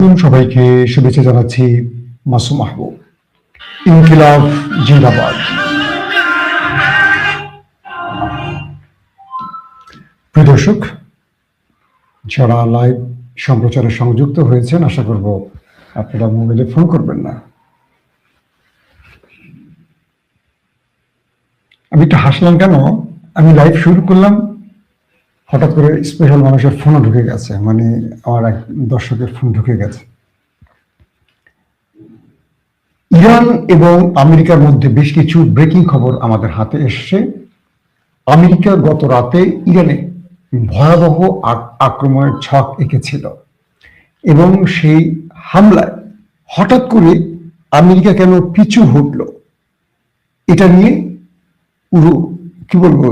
সবাইকে শুভেচ্ছা জানাচ্ছি। মাসুম মাহবুব। ইনকিলাব জিন্দাবাদ। প্রিয় দর্শক, যারা লাইভ সম্প্রচারে সংযুক্ত হয়েছেন, আশা করব আপনারা মোবাইলে ফোন করবেন না। আমি একটু হাসলাম কেন, আমি লাইভ শুরু করলাম, হঠাৎ করে স্পেশাল মানুষের ফোনও ঢুকে গেছে, মানে আমার এক দর্শকের ফোন ঢুকে গেছে। ইরান এবং আমেরিকার মধ্যে বেশ কিছু ব্রেকিং খবর আমাদের হাতে এসছে। আমেরিকা গত রাতে ইরানে ভয়াবহ আক্রমণের ছক এঁকেছিল এবং সেই হামলায় হঠাৎ করে আমেরিকা কেন পিছু হটল, এটা নিয়ে পুরো কি বলবো,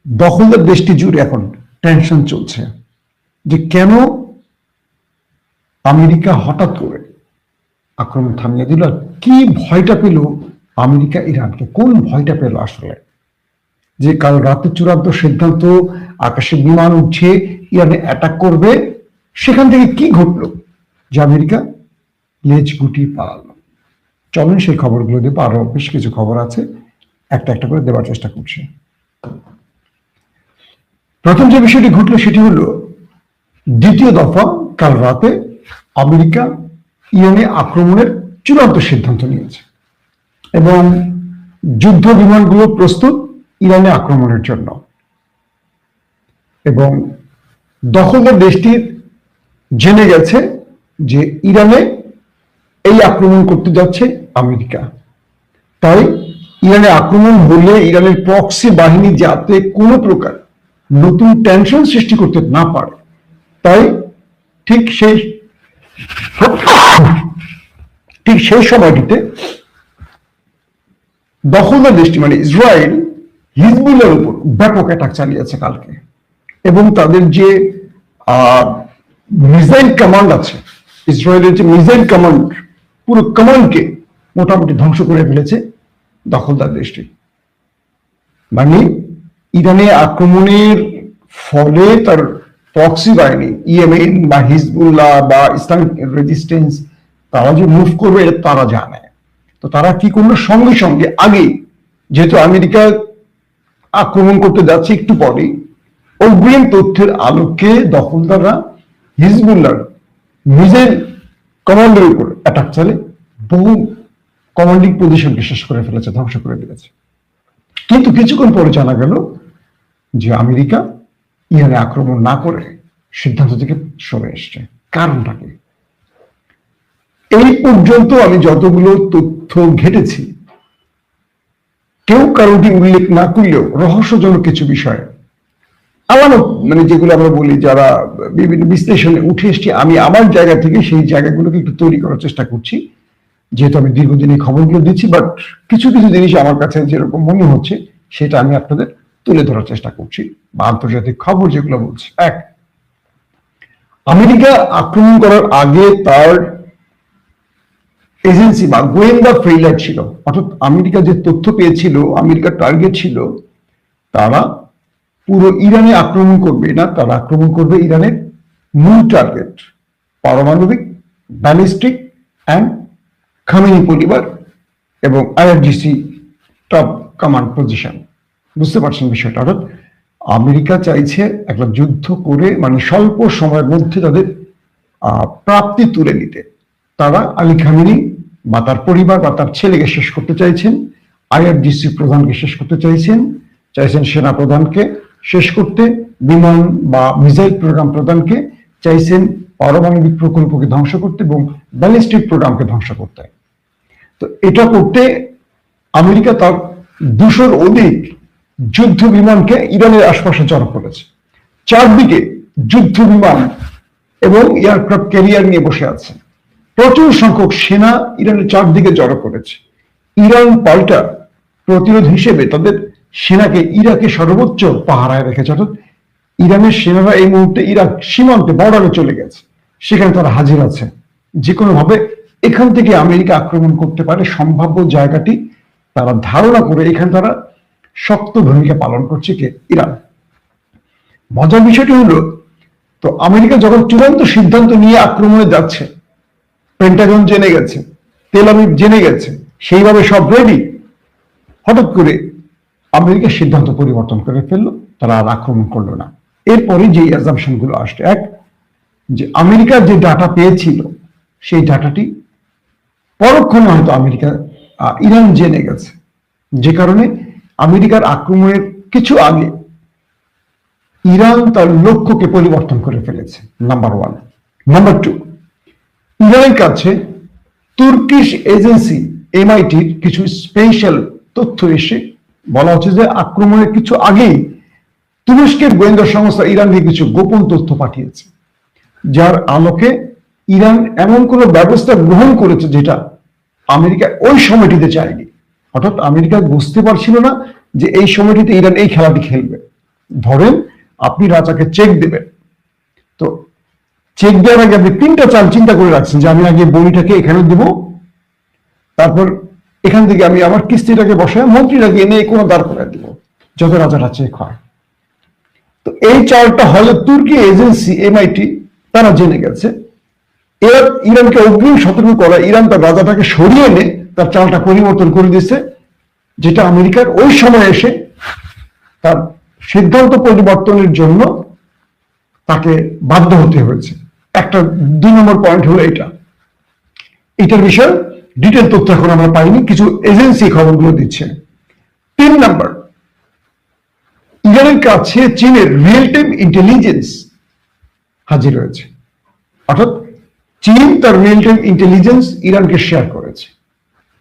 দখলদার দেশটি জুড়ে এখন টেনশন চলছে যে কেন আমেরিকা হঠাৎ করে আক্রমণ থামিয়ে দিল। কি ভয়টা পেল আমেরিকা ইরানকে, কোন ভয়টা পেল আসলে, যে কাল রাতে চূড়ান্ত সিদ্ধান্ত, আকাশে বিমান উঠছে, ইরানে অ্যাটাক করবে, সেখান থেকে কি ঘটলো যে আমেরিকা লেজ গুটিয়ে পালালো। চলেন সেই খবরগুলো দেবো, আরো বেশ কিছু খবর আছে, একটা একটা করে দেওয়ার চেষ্টা করছি। প্রথম যে বিষয়টি ঘটলো সেটি হলো দ্বিতীয় দফা কাল রাতে আমেরিকা ইরানে আক্রমণের চূড়ান্ত সিদ্ধান্ত নিয়েছে এবং যুদ্ধ বিমানগুলো প্রস্তুত ইরানে আক্রমণের জন্য। এবং দখলদার দেশটি জেনে গেছে যে ইরানে এই আক্রমণ করতে যাচ্ছে আমেরিকা, তাই ইরানে আক্রমণ হলে ইরানের প্রক্সি বাহিনী যাতে কোনো প্রকার নতুন টেনশন সৃষ্টি করতে না পারে, তাই ঠিক সেই সময়টিতে দখলদার দেশটি মানে ইসরায়েল হিজবুল্লাহর উপর ব্যাপক অ্যাটাক চালিয়েছে কালকে, এবং তাদের যে মিসাইল কমান্ড আছে, ইসরায়েলের যে মিসাইল কমান্ড, পুরো কমান্ডকে মোটামুটি ধ্বংস করে ফেলেছে দখলদার দেশটি। মানে ইরানে আক্রমণের ফলে তার প্রক্সি বাহিনী ইয়েমেন বা হিজবুল্লাহ বা ইসলামিক রেজিস্ট্যান্স তারা যে মুভ করবে এটা তারা জানে। তো তারা কি করলো, সঙ্গে সঙ্গে আগে যেহেতু আমেরিকা আক্রমণ করতে যাচ্ছে একটু পরে, অগ্রিম তথ্যের আলোকে দখলদাররা হিজবুল্লাহর মিসাইল কমান্ডের উপর অ্যাটাক চালে বহু কমান্ডিং পজিশনকে শেষ করে ফেলেছে, ধ্বংস করে দিয়েছে। কিন্তু কিছুক্ষণ পরে জানা গেল যে আমেরিকা ইরানে আক্রমণ না করে সিদ্ধান্ত থেকে সরে এসছে। কারণটা কি? এই পর্যন্ত আমি যতগুলো তথ্য ঘেটেছি, কেউ কারোটি উল্লেখ না করলেও রহস্যজনক কিছু বিষয় আমার, মানে যেগুলো আমরা বলি যারা বিভিন্ন বিশ্লেষণে উঠে এসছি, আমি আমার জায়গা থেকে সেই জায়গাগুলোকে একটু তৈরি করার চেষ্টা করছি, যেহেতু আমি দীর্ঘদিন এই খবরগুলো দিচ্ছি। বাট কিছু কিছু জিনিস আমার কাছে যেরকম মনে হচ্ছে সেটা আমি আপনাদের তুলে ধরার চেষ্টা করছি, বা আন্তর্জাতিক খবর যেগুলো বলছি। এক, আমেরিকা আক্রমণ করার আগে তার এজেন্সি বা গোয়েন্দা ফেইলার ছিল, অর্থাৎ আমেরিকা যে তথ্য পেয়েছিল, আমেরিকার টার্গেট ছিল তারা পুরো ইরানে আক্রমণ করবে না, তারা আক্রমণ করবে ইরানের মূল টার্গেট পারমাণবিক, ব্যালিস্টিক অ্যান্ড খামেনি পরিবার এবং আইআরজিসি টপ কমান্ড পজিশন। বুঝতে পারছেন বিষয়টা? অর্থাৎ আমেরিকা চাইছে একটা যুদ্ধ করে, মানে স্বল্প সময়ের মধ্যে তাদের প্রাপ্তি তুলে নিতে। তারা আলী খামেনি বা তার পরিবার বা তার ছেলেকে শেষ করতে চাইছেন, আইআরজিসি প্রধানকে শেষ করতে চাইছেন সেনা প্রধানকে শেষ করতে, বিমান বা মিসাইল প্রোগ্রাম প্রধানকে চাইছেন পারমাণবিক প্রকল্পকে ধ্বংস করতে এবং ব্যালিস্টিক প্রোগ্রামকে ধ্বংস করতে। তো এটা করতে আমেরিকা তার 200-র অধিক যুদ্ধ বিমানকে ইরানের আশপাশে জড়ো করেছে। চারদিকে যুদ্ধ বিমান এবং এয়ারক্রাফট ক্যারিয়ার নিয়ে বসে আছে। প্রচুর সংখ্যক সেনা ইরানের চারদিকে জড়ো করেছে। ইরান পাল্টা প্রতিরোধ হিসেবে তাদের সেনাকে ইরাকে সর্বোচ্চ পাহারায় রেখেছে। অর্থাৎ ইরানের সেনারা এই মুহূর্তে ইরাক সীমান্তে বর্ডারে চলে গেছে, সেখানে তারা হাজির আছে। যে কোনো ভাবে এখান থেকে আমেরিকা আক্রমণ করতে পারে সম্ভাব্য জায়গাটি তারা ধারণা করে এখানে তারা শক্ত ভূমিকা পালন করছে কে? ইরান। মজার বিষয়টি হলো, তো আমেরিকা যখন চূড়ান্ত সিদ্ধান্ত নিয়ে আক্রমণে যাচ্ছে, পেন্টাগন জেনে গেছে, তেল আবিব জেনে গেছে, সেইভাবে সব রেডি। হঠাৎ করে আমেরিকা সিদ্ধান্ত পরিবর্তন করে ফেললো, তারা আর আক্রমণ করলো না। এরপরে যে অ্যাজাম্পশন গুলো আসছে, এক, যে আমেরিকা যে ডাটা পেয়েছিল সেই ডাটাটি পরক্ষণে হয়তো ইরান জেনে গেছে, যে কারণে আমেরিকার আক্রমণের কিছু আগে ইরান তার লক্ষ্যকে পরিবর্তন করে ফেলেছে, নাম্বার ওয়ান। নাম্বার টু, ইরানের কাছে তুর্কিশ এজেন্সি এমআইটির কিছু স্পেশাল তথ্য এসে বলা হচ্ছে যে আক্রমণের কিছু আগেই তুরস্কের গোয়েন্দা সংস্থা ইরানকে কিছু গোপন তথ্য পাঠিয়েছে, যার আলোকে ইরান এমন কোন ব্যবস্থা গ্রহণ করেছে যেটা আমেরিকা ওই সময়টিতে চায়নি। অর্থাৎ আমেরিকা বুঝতে পারছিল না যে এই সময়টিতে ইরান এই খেলাটি খেলবে। ধরেন আপনি রাজাকে চেক দেবেন, তো চেক দেওয়ার আগে আপনি তিনটা চাল চিন্তা করে রাখছেন যে আমি আগে বড়িটাকে এখানে দিব, তারপর এখান থেকে আমি আমার কিস্তিটাকে বসায় মন্ত্রীটাকে এনে কোনো দাঁড় করে দিব, যত রাজাটা চেক হয়। তো এই চালটা হলো তুর্কি এজেন্সি এমআইটি তারা জেনে গেছে। এর ইরানকে অগ্রিম সতর্ক করা, ইরান তার রাজাটাকে সরিয়ে এনে তার চালটা পরিবর্তন করে দিয়েছে, যেটা আমেরিকার ওই সময় এসে তার সিদ্ধান্ত পরিবর্তনের জন্য তাকে বাধ্য হতে হয়েছে। একটা 2 নম্বর পয়েন্ট হলো এটার বিষয়ে ডিটেল তথ্য এখন আমরা পাইনি, কিছু এজেন্সি খবরগুলো দিচ্ছে। 3 নম্বর, ইরানের কাছে চীনের রিয়েল টাইম ইন্টেলিজেন্স হাজির হয়েছে। অর্থাৎ চীন তার রিয়েল টাইম ইন্টেলিজেন্স ইরানকে শেয়ার করেছে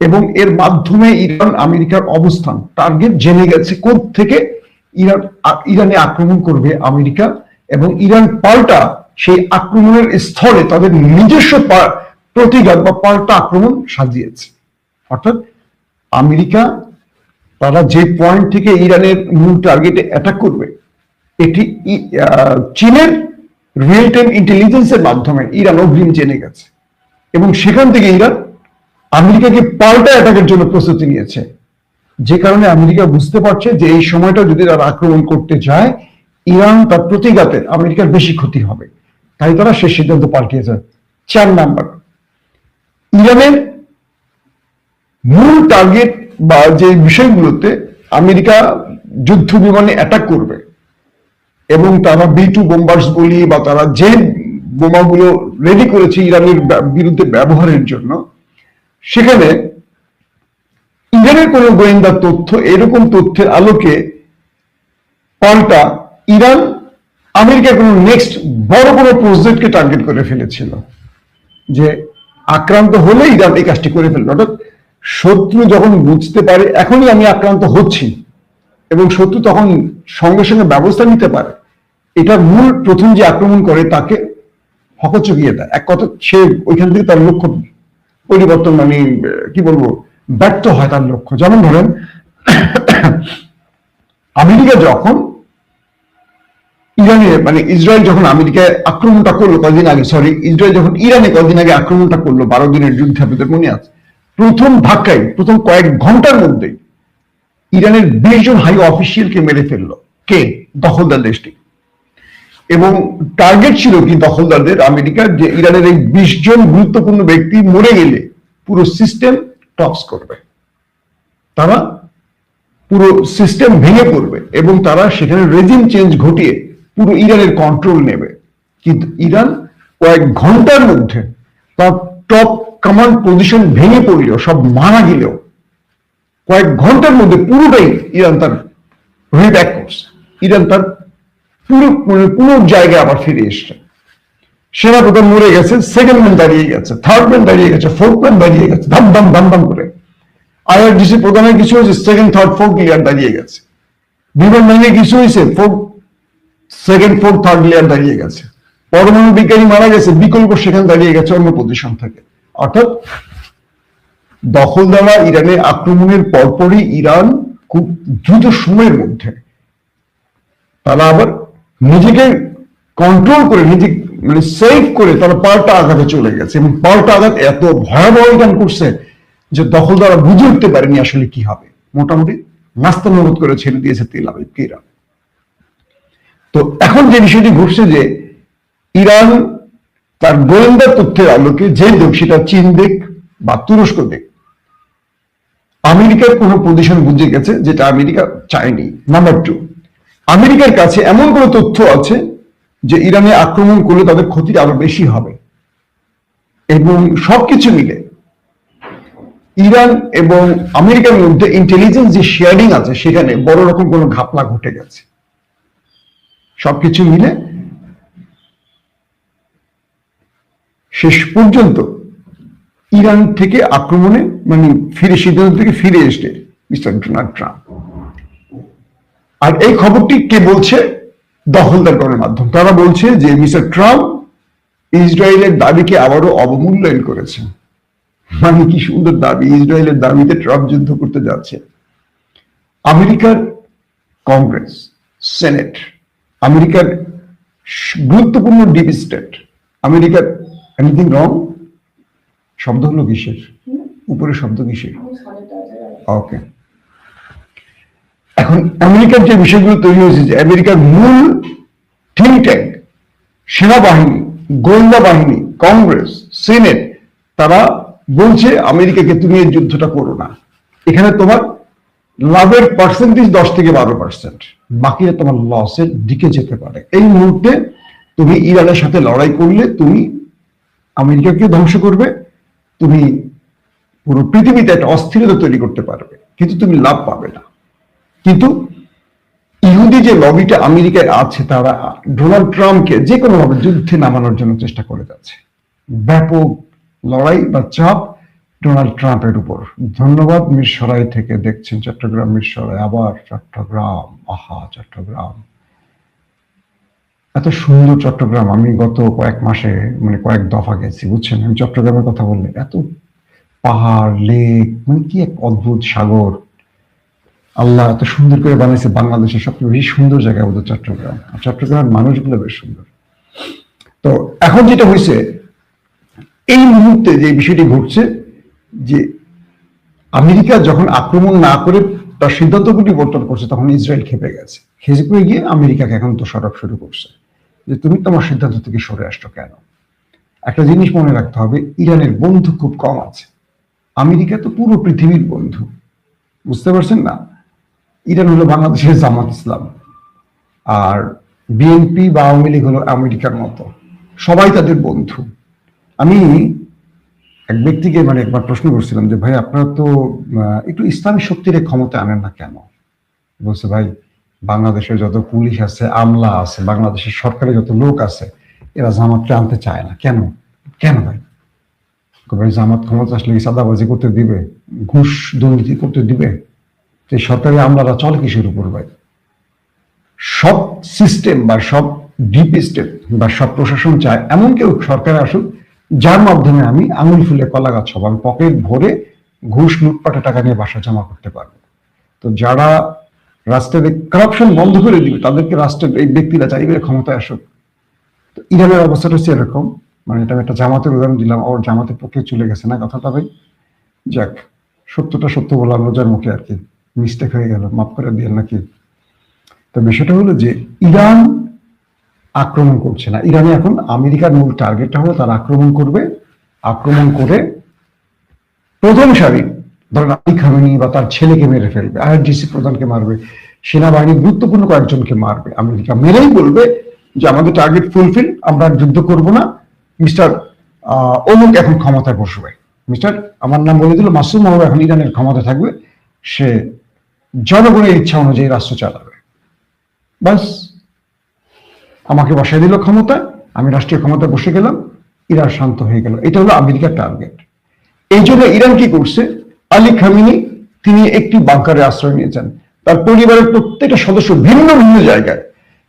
এবং এর মাধ্যমে ইরান আমেরিকার অবস্থান টার্গেট জেনে গেছে থেকে ইরানে আক্রমণ করবে আমেরিকা, এবং ইরান পাল্টা সেই আক্রমণের স্থলে তাদের নিজস্ব প্রতিঘাত বা পাল্টা আক্রমণ সাজিয়েছে। অর্থাৎ আমেরিকা তারা যে পয়েন্ট থেকে ইরানের মূল টার্গেটে অ্যাটাক করবে, এটি চীনের রিয়েল টাইম ইন্টেলিজেন্সের মাধ্যমে ইরান অগ্রিম জেনে গেছে এবং সেখান থেকে ইরান আমেরিকাকে পাল্টা অ্যাটাকের জন্য প্রস্তুতি নিয়েছে। যে কারণে আমেরিকা বুঝতে পারছে যে এই সময়টা যদি তারা আক্রমণ করতে যায়, ইরান তার প্রতিঘাতে আমেরিকার বেশি ক্ষতি হবে, তাই তারা সে সিদ্ধান্ত পাল্টিয়েছে। 4 নাম্বার, ইরানের মূল টার্গেট বা যে বিষয়গুলোতে আমেরিকা যুদ্ধ বিমানে অ্যাটাক করবে এবং তারা B2 বোম্বার্স বলি বা তারা যে বোমাগুলো রেডি করেছে ইরানের বিরুদ্ধে ব্যবহারের জন্য, সেখানে ইরানের কোন গোয়েন্দা তথ্য, এরকম তথ্যের আলোকে পাল্টা ইরান আমেরিকার কোন নেক্সট বড় কোনো প্রজেক্টকে টার্গেট করে ফেলেছিল, যে আক্রান্ত হলে ইরান এই কাজটি করে ফেলবে। অর্থাৎ শত্রু যখন বুঝতে পারে এখনই আমি আক্রান্ত হচ্ছি এবং শত্রু তখন সঙ্গে সঙ্গে ব্যবস্থা নিতে পারে, এটার মূল প্রথম যে আক্রমণ করে তাকে হকচকিয়ে দেয়। এক কথা, সে ওইখান থেকে তার লক্ষ্য পরিবর্তন, মানে কি বলবো, ব্যর্থ হয় তার লক্ষ্য। যেমন ধরেন আমেরিকা যখন ইরানে, মানে ইসরায়েল যখন আমেরিকায় আক্রমণটা করলো কদিন আগে, ইসরায়েল যখন ইরানে কদিন আগে আক্রমণটা করলো 12 দিনের যুদ্ধে, আপনাদের মনে আছে, প্রথম ধাক্কায় প্রথম কয়েক ঘন্টার মধ্যে ইরানের 20 জন হাই অফিসিয়ালকে মেরে ফেললো কে, দখলদার দেশটি। এবং টার্গেট ছিল কি দখলদারদের, আমেরিকার, যে ইরানের এই 20 জন গুরুত্বপূর্ণ ব্যক্তি মরে গেলে পুরো সিস্টেম টপস করবে, তারা পুরো সিস্টেম ভেঙে পড়বে এবং তারা সেখানে রেজিম চেঞ্জ ঘটিয়ে পুরো ইরানের কন্ট্রোল নেবে। কিন্তু ইরান কয়েক ঘন্টার মধ্যে তার টপ কমান্ড পজিশন ভেঙে পড়লেও, সব মারা গেলেও, কয়েক ঘন্টার মধ্যে পুরোটাই ইরান তার রিব্যাক করছে। ইরান তার পুরো জায়গায় আবার ফিরে এসছে। সেনাপ্রধান মরে গেছে, সেকেন্ড ম্যান দাঁড়িয়ে গেছে, থার্ড ম্যান দাঁড়িয়ে গেছে, ফোর্থ ম্যান দাঁড়িয়ে গেছে, ধাম ধাম ধাম ধাম করে। IRGC প্রধানের কিছু হয়েছে, সেকেন্ড থার্ড ফোর্থ লেয়ার দাঁড়িয়ে গেছে। বিমান বাহিনী কিছু হয়েছে, সেকেন্ড ফোর্থ থার্ড লেয়ার দাঁড়িয়ে গেছে। পরমাণু বিজ্ঞানী মারা গেছে, বিকল্প সেখানে দাঁড়িয়ে গেছে অন্য পজিশন থেকে। অর্থাৎ দখলদাররা ইরানে আক্রমণের পরপরই ইরান খুব দ্রুত সময়ের মধ্যে তারা আবার নিজেকে কন্ট্রোল করে, নিজেকে মানে সেভ করে তারা পাল্টা আঘাতে চলে গেছে এবং পাল্টা আঘাত এত ভয়াবহ ইরান করছে যে দখলদাররা বুঝে উঠতে পারেনি আসলে কি হবে। মোটামুটি নাস্তানাবুদ করে ছেড়ে দিয়েছে তেল আবিবকে ইরান। তো এখন যে বিষয়টি ঘটছে যে ইরান তার গোয়েন্দা তথ্যের আলোকে যে দেখ, সেটা চীন দেখ বা তুরস্ক দেখ, আমেরিকার কোনো পজিশন বুঝে গেছে যেটা আমেরিকা চায়নি। নাম্বার 2, আমেরিকার কাছে এমন কোনো তথ্য আছে যে ইরানে আক্রমণ করলে তাদের ক্ষতিটা আরো বেশি হবে, এবং সবকিছু মিলে ইরান এবং আমেরিকার মধ্যে ইন্টেলিজেন্স যে শেয়ারিং আছে সেখানে বড় রকম কোনো ঘাপলা ঘটে গেছে। সবকিছু মিলে শেষ পর্যন্ত ইরান থেকে আক্রমণে মানে সিদ্ধান্ত থেকে ফিরে এসে মিস্টার ডোনাল্ড ট্রাম্প। আর এই খবরটি কে বলছে? দখলদারগণের মাধ্যমে। তারা বলছে যে মিস্টার ট্রাম্প ইসরায়েলের দাবিকে আবারও অবমূল্যায়ন করেছে। মানে কি সুন্দর দাবি! ইসরায়েলের দাবিতে ট্রাম্প যুদ্ধ করতে যাচ্ছে। আমেরিকার কংগ্রেস, সেনেট, আমেরিকার গুরুত্বপূর্ণ ডিপ স্টেট, আমেরিকার এনিথিং রং? শব্দ হলো কিসের? উপরে শব্দ কিসের? ওকে। এখন আমেরিকার যে বিষয়গুলো তৈরি হয়েছে, যে আমেরিকার মূল থিঙ্ক ট্যাঙ্ক, সেনাবাহিনী, গোয়েন্দা বাহিনী, কংগ্রেস, সেনেট, তারা বলছে আমেরিকাকে তুমি এই যুদ্ধটা করো না, এখানে তোমার লাভের পার্সেন্টেজ 10 থেকে 12%, বাকিটা তোমার লসের দিকে যেতে পারে। এই মুহূর্তে তুমি ইরানের সাথে লড়াই করলে তুমি আমেরিকাকে ধ্বংস করবে, তুমি পুরো পৃথিবীতে একটা অস্থিরতা তৈরি করতে পারবে, কিন্তু তুমি লাভ পাবে না। কিন্তু ইহুদি যে লবিটা আমেরিকায় আছে, তারা ডোনাল্ড ট্রাম্পকে যে কোনোভাবে যুদ্ধে নামানোর জন্য চেষ্টা করে যাচ্ছে। ব্যাপক লড়াই বা চাপ ডোনাল্ড ট্রাম্পের উপর। ধন্যবাদ মিরসরাই থেকে দেখছেন, চট্টগ্রাম মিরসরাই। আবার চট্টগ্রাম, আহা চট্টগ্রাম, এত সুন্দর চট্টগ্রাম। আমি গত কয়েক মাসে মানে কয়েক দফা গেছি, বুঝছেন। আমি চট্টগ্রামের কথা বললে এত পাহাড়, লেক, মানে কি এক অদ্ভুত সাগর। আল্লাহ এত সুন্দর করে বানাইছে। বাংলাদেশের সবচেয়ে বেশি সুন্দর জায়গা বোধ চট্টগ্রাম। আর চট্টগ্রামের মানুষগুলো বেশ সুন্দর। তো এখন যেটা হয়েছে, এই মুহূর্তে যে বিষয়টি ঘটছে, যে আমেরিকা যখন আক্রমণ না করে তার সিদ্ধান্ত পরিবর্তন করছে, তখন ইসরায়েল খেপে গেছে। খেপে গিয়ে আমেরিকাকে এখন দোষারোপ শুরু করছে যে তুমি তোমার সিদ্ধান্ত থেকে সরে আসছো কেন। একটা জিনিস মনে রাখতে হবে, ইরানের বন্ধু খুব কম আছে, আমেরিকা তো পুরো পৃথিবীর বন্ধু। বুঝতে পারছেন না? ইরান হলো বাংলাদেশের জামাত ইসলাম, আর বিএনপি বা আওয়ামী লীগ হলো আমেরিকার মতো, সবাই তাদের বন্ধু। আমি এক ব্যক্তিকে মানে একবার প্রশ্ন করছিলাম যে ভাই আপনারা তো একটু ইসলামী শক্তির ক্ষমতা আনেন না কেন? বলছে ভাই বাংলাদেশের যত পুলিশ আছে, আমলা আছে, বাংলাদেশের সরকারের যত লোক আছে, এরা জামাতকে আনতে চায় না। কেন? কেন ভাই? ভাই জামাত ক্ষমতা আসলে কি চাঁদাবাজি করতে দিবে, ঘুষ দুর্নীতি করতে দিবে? এই সরকারি আমলারা চলে কিসের উপর ভাই? সব সিস্টেম বা সব ডিপ স্টেট বা সব প্রশাসন চায় এমন কেউ সরকারে আসুক যার মাধ্যমে আমি আঙুল ফুলে কলা গাছ হব, আমি পকেট ভরে ঘুষ লুটপাটে টাকা নিয়ে বাসা জমা করতে পারবো। তো যারা রাষ্ট্রের কারাপশন বন্ধ করে দিবে, তাদেরকে রাষ্ট্রের এই ব্যক্তিরা চাইবে ক্ষমতায় আসুক। তো ইরানের অবস্থাটা হচ্ছে এরকম। মানে এটা আমি একটা জামাতের উদাহরণ দিলাম, ওর জামাতের পক্ষে চলে গেছে না কথাটা ভাই। যাক, সত্যটা সত্য বললাম রোজার মুখে আর কি, মিস্টেক হয়ে গেল, মাফ করে দিয়ে নাকি। তো বিষয়টা হলো যে ইরান আক্রমণ করছে না। ইরানে এখন আমেরিকার মূল টার্গেটটা হলো তারা আক্রমণ করবে, আক্রমণ করে প্রথম সারি ধরেন আলী খামেনি বা তার ছেলেকে মেরে ফেলবে, আইআরজিসি প্রধানকে মারবে, সেনাবাহিনীর গুরুত্বপূর্ণ কয়েকজনকে মারবে। আমেরিকা মেরেই বলবে যে আমাদের টার্গেট ফুলফিল, আমরা যুদ্ধ করব না, মিস্টার অমুক এখন ক্ষমতায় বসবে, মিস্টার আমার নাম বলে দিল মাসুম মাহবুব এখন ইরানের ক্ষমতা থাকবে, সে জনগণের ইচ্ছা অনুযায়ী রাষ্ট্র চালাবে। বাস, আমাকে বসাই দিল ক্ষমতা, আমি রাষ্ট্রীয় ক্ষমতা বসে গেলাম, ইরান শান্ত হয়ে গেল। এটা হলো আমেরিকার টার্গেট। এই জন্য ইরান কি করছে, আলী খামেনি তিনি একটি বাংকারে আশ্রয় নিয়েছেন, তার পরিবারের প্রত্যেকটা সদস্য ভিন্ন ভিন্ন জায়গায়,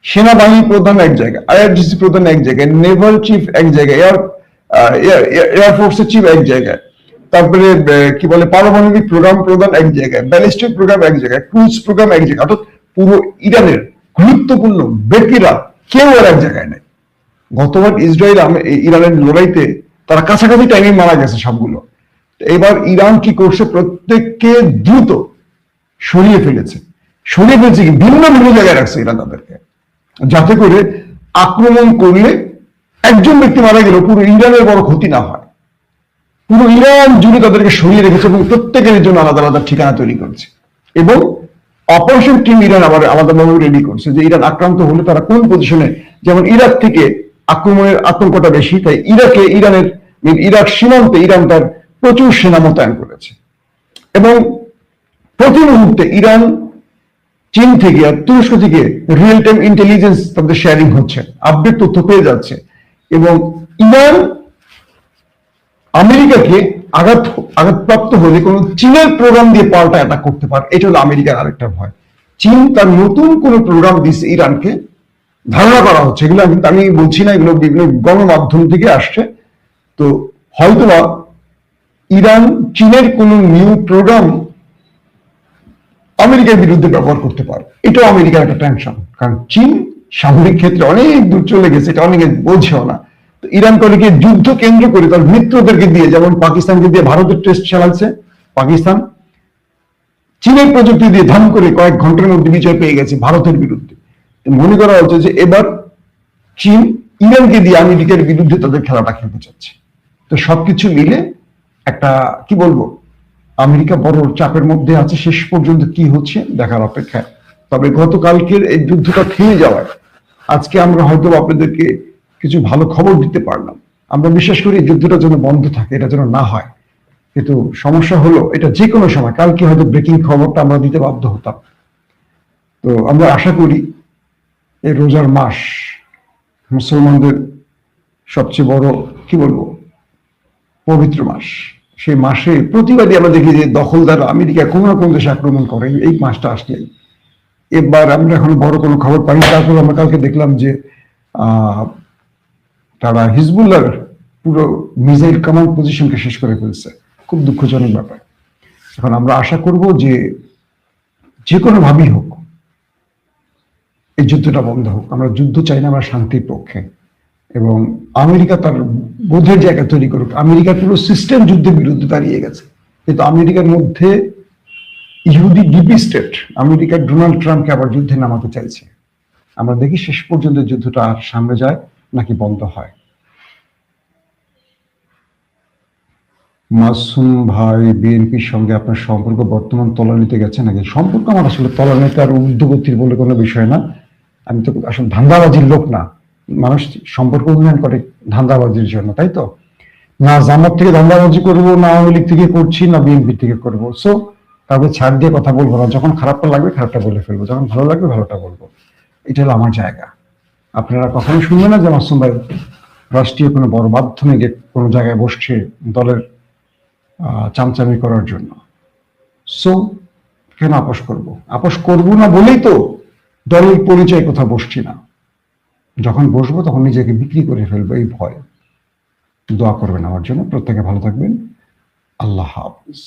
সেনাবাহিনী প্রধান এক জায়গায়, আইআরজিসি প্রধান এক জায়গায়, নেভাল চিফ এক জায়গায়, এয়ারফোর্সের চিফ এক জায়গায়, তারপরে কি বলে পারমাণবিক প্রোগ্রাম প্রধান এক জায়গায়, ব্যালিস্টিক প্রোগ্রাম এক জায়গায়, ক্রুজ প্রোগ্রাম এক জায়গায়। অর্থাৎ পুরো ইরানের গুরুত্বপূর্ণ ব্যক্তিরা কেউ আর এক জায়গায় নেই। গতবার ইসরায়েল ইরানের লড়াইতে তারা কাছাকাছি টাইমে মারা গেছে সবগুলো। এবার ইরান কি করছে, প্রত্যেককে দ্রুত সরিয়ে ফেলেছে। কি ভিন্ন ভিন্ন জায়গায় রাখছে ইরান তাদেরকে, যাতে করে আক্রমণ করলে একজন ব্যক্তি মারা গেল পুরো ইরানের বড় ক্ষতি না হয়। পুরো ইরান জুড়ে তাদেরকে সরিয়ে রেখেছে এবং প্রত্যেকের জন্য আলাদা আলাদা ঠিকানা তৈরি করছে, এবং অপারেশন টিম ইরান আবার আলাদাভাবে রেডি করছে যে ইরান আক্রান্ত হলে তারা কোন পজিশনে, যেমন ইরাক থেকে আক্রমণের আতঙ্কটা বেশি, তাই ইরাক সীমান্তে ইরান তার প্রচুর সেনা মোতায়েন করেছে। এবং প্রতি মুহূর্তে ইরান চীন থেকে আর তুরস্ক থেকে রিয়েল টাইম ইন্টেলিজেন্স তাদের শেয়ারিং হচ্ছে, আপডেট তথ্য পেয়ে যাচ্ছে, এবং ইরান আমেরিকাকে আঘাতপ্রাপ্ত হলে কোন চীনের প্রোগ্রাম দিয়ে পাল্টা অ্যাটাক করতে পারে। এটা হলো আমেরিকার আরেকটা ভয়। চীন তার নতুন কোন প্রোগ্রাম দিচ্ছে ইরানকে, ধারণা করা হচ্ছে, এগুলো কিন্তু আমি বলছি না, এগুলো বিভিন্ন গণমাধ্যম থেকে আসছে। তো হয়তোবা ইরান চীনের কোন নিউ প্রোগ্রাম আমেরিকার বিরুদ্ধে ব্যবহার করতে পারে। এটাও আমেরিকার একটা টেনশন, কারণ চীন সামরিক ক্ষেত্রে অনেক দূর চলে গেছে, এটা অনেকে বোঝেও না। ইরান করে যুদ্ধ কেন্দ্র করে তার মিত্রদেরকে দিয়ে, যেমন পাকিস্তানকে দিয়ে ভারতের টেস্ট চালাচ্ছে, পাকিস্তান চীনের প্রযুক্তি দিয়ে ধান করে কয়েক ঘন্টার মধ্যে বিজয় পেয়ে গেছে ভারতের বিরুদ্ধে। মনে করা হচ্ছে যে এবার চীন ইরানকে দিয়ে আমেরিকার বিরুদ্ধে তাদের খেলাটা খেলতে চাচ্ছে। তো সবকিছু মিলে একটা কি বলবো, আমেরিকা বড় চাপের মধ্যে আছে। শেষ পর্যন্ত কি হচ্ছে দেখার অপেক্ষায়। তবে গতকালকের এই যুদ্ধটা থেমে যাওয়ায় আজকে আমরা হয়তো আপনাদেরকে কিছু ভালো খবর দিতে পারলাম। আমরা বিশ্বাস করি এই যুদ্ধটা যেন বন্ধ থাকে, এটা যেন না হয়। কিন্তু সমস্যা হলো এটা যে কোনো সময়, কালকে হয়তো ব্রেকিং খবরটা আমরা দিতে বাধ্য হতাম। তো আমরা আশা করি এই রোজার মাস মুসলমানদের সবচেয়ে বড় কি বলবো পবিত্র মাস, সেই মাসে প্রতিবাদী আমরা দেখি যে দখলদার আমেরিকা কোন না কোন দেশে আক্রমণ করে এই মাসটা আসলেই। এবার আমরা এখন বড় কোনো খবর পাইনি। তারপর আমরা কালকে দেখলাম যে তারা হিজবুল্লাহর পুরো মিসাইল কমান্ড পজিশনকে শেষ করে ফেলছে। খুব দুঃখজনক ব্যাপার। এখন আমরা আশা করব যে কোনো ভাবেই হোক এই যুদ্ধটা বন্ধ হোক। আমরা যুদ্ধ চাই না, আমরা শান্তির পক্ষে। এবং আমেরিকা তার বোধের জায়গা তৈরি করুক। আমেরিকার পুরো সিস্টেম যুদ্ধের বিরুদ্ধে দাঁড়িয়ে গেছে, কিন্তু আমেরিকার মধ্যে ইহুদি ডিপি স্টেট আমেরিকার ডোনাল্ড ট্রাম্পকে আবার যুদ্ধে নামাতে চাইছে। আমরা দেখি শেষ পর্যন্ত যুদ্ধটা আর সামনে যায় নাকি বন্ধ হয়। মাসুম ভাই, বিএনপির সঙ্গে আপনার সম্পর্ক বর্তমান তলানিতে গেছে নাকি? সম্পর্ক আমার আসলে তলানিতে আর ঊর্ধ্বগতির বলে কোনো বিষয় না। আমি তো আসলে ধান্দাবাজির লোক না। মানুষ সম্পর্ক উন্নয়ন করে ধান্দাবাজির জন্য, তাই তো? না জামাত থেকে ধান্দাবাজি করবো, না আওয়ামী লীগ থেকে করছি, না বিএনপি থেকে করবো। সো কাউকে ছাড় দিয়ে কথা বলবো না। যখন খারাপটা লাগবে খারাপটা বলে ফেলবো, যখন ভালো লাগবে ভালোটা বলবো। এটা হলো আমার জায়গা। আপনারা কখনো শুনবেন না যে মাসুম ভাই রাষ্ট্রীয় কোনো বড় মাধ্যমে কোনো জায়গায় বসছে দলের চামচামি করার জন্য। সো কেন আপোষ করব? আপোষ করবো না বলেই তো দলের পরিচয় কোথাও বসছি না। যখন বসবো তখন নিজেকে বিক্রি করে ফেলবো এই ভয়। দোয়া করবেন আমার জন্য। প্রত্যেকে ভালো থাকবেন। আল্লাহ হাফিজ।